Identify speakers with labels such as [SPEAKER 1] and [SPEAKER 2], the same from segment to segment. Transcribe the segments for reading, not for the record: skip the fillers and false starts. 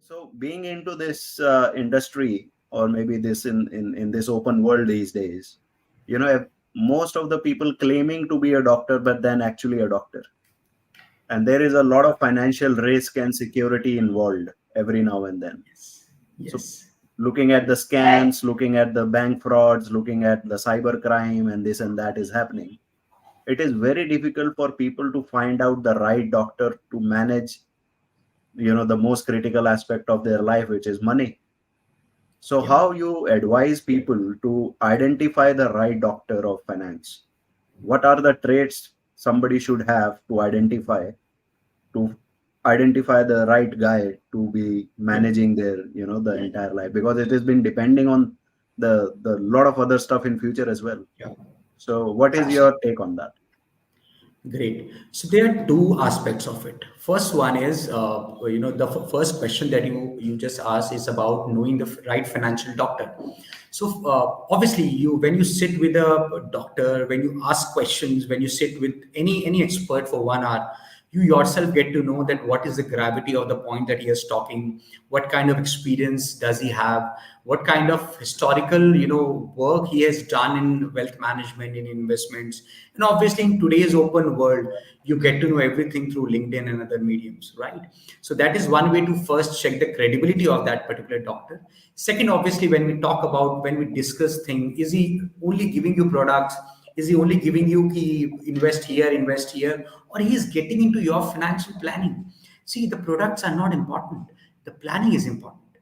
[SPEAKER 1] So being into this industry, or maybe this in this open world these days, most of the people claiming to be a doctor, but then actually a doctor. And there is a lot of financial risk and security involved every now and then.
[SPEAKER 2] Yes.
[SPEAKER 1] So
[SPEAKER 2] Yes.
[SPEAKER 1] looking at the scams, looking at the bank frauds, looking at the cyber crime, and this and that is happening, it is very difficult for people to find out the right doctor to manage the most critical aspect of their life, which is money. So
[SPEAKER 2] Yeah.
[SPEAKER 1] how you advise people to identify the right doctor of finance? What are the traits somebody should have to identify the right guy to be
[SPEAKER 2] Yeah.
[SPEAKER 1] managing their the entire life, because it has been depending on the lot of other stuff in future as well.
[SPEAKER 2] Yeah.
[SPEAKER 1] So what is your
[SPEAKER 2] Absolutely.
[SPEAKER 1] take on that?
[SPEAKER 2] Great. So there are two aspects of it. First one is, the first question that you just asked is about knowing the right financial doctor. So obviously, when you sit with a doctor, when you ask questions, when you sit with any expert for 1 hour, you yourself get to know that what is the gravity of the point that he is talking, what kind of experience does he have, what kind of historical work he has done in wealth management, in investments. And obviously in today's open world, you get to know everything through LinkedIn and other mediums, right? So that is one way to first check the credibility of that particular doctor. Second, obviously, when we discuss things, is he only giving you products, is he only giving you he invest here, or he is getting into your financial planning? See, the products are not important, the planning is important.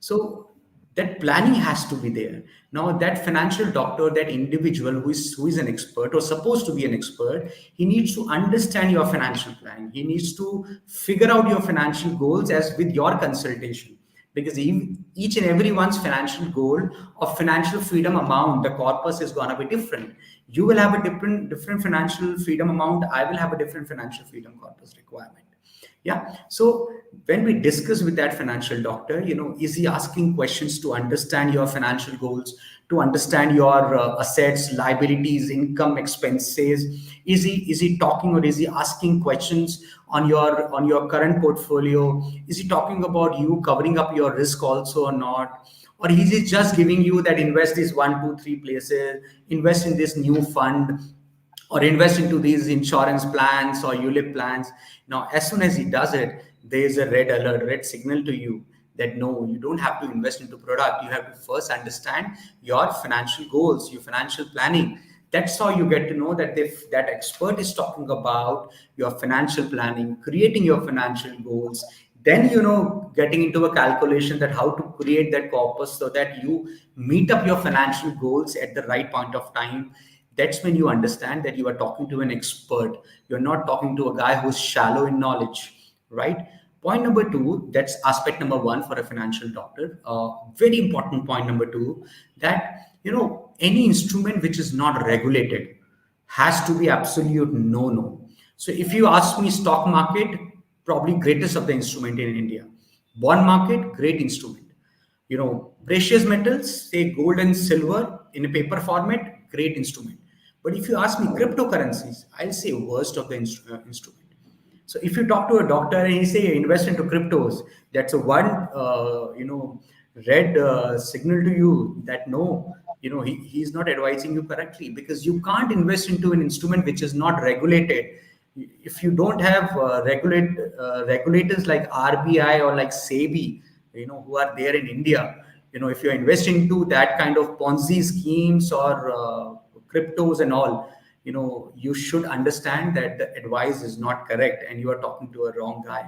[SPEAKER 2] So that planning has to be there. Now that financial doctor, that individual who is an expert or supposed to be an expert, he needs to understand your financial planning, he needs to figure out your financial goals as with your consultation. Because each and everyone's financial goal of financial freedom amount, the corpus is going to be different. You will have a different financial freedom amount, I will have a different financial freedom corpus requirement. Yeah. So when we discuss with that financial doctor, is he asking questions to understand your financial goals, to understand your assets, liabilities, income, expenses? Is he talking, or is he asking questions on your current portfolio? Is he talking about you covering up your risk also or not? Or is he just giving you that invest this one, two, three places, invest in this new fund, or invest into these insurance plans or ULIP plans? Now, as soon as he does it, there is a red alert, red signal to you that no, you don't have to invest into product. You have to first understand your financial goals, your financial planning. That's how you get to know that if that expert is talking about your financial planning, creating your financial goals, then getting into a calculation that how to create that corpus so that you meet up your financial goals at the right point of time. That's when you understand that you are talking to an expert. You're not talking to a guy who's shallow in knowledge, right? Point number two, that's aspect number one for a financial doctor. Very important point number two, that any instrument which is not regulated has to be absolute no. So if you ask me, stock market, probably greatest of the instrument in India. Bond market, great instrument. Precious metals, say gold and silver in a paper format, great instrument. But if you ask me cryptocurrencies, I'll say worst of the instrument. So if you talk to a doctor and he say invest into cryptos, that's a one red signal to you that no, he's not advising you correctly, because you can't invest into an instrument which is not regulated. If you don't have regulators like RBI or like SEBI, who are there in India, if you're investing into that kind of Ponzi schemes or cryptos and all, you should understand that the advice is not correct and you are talking to a wrong guy.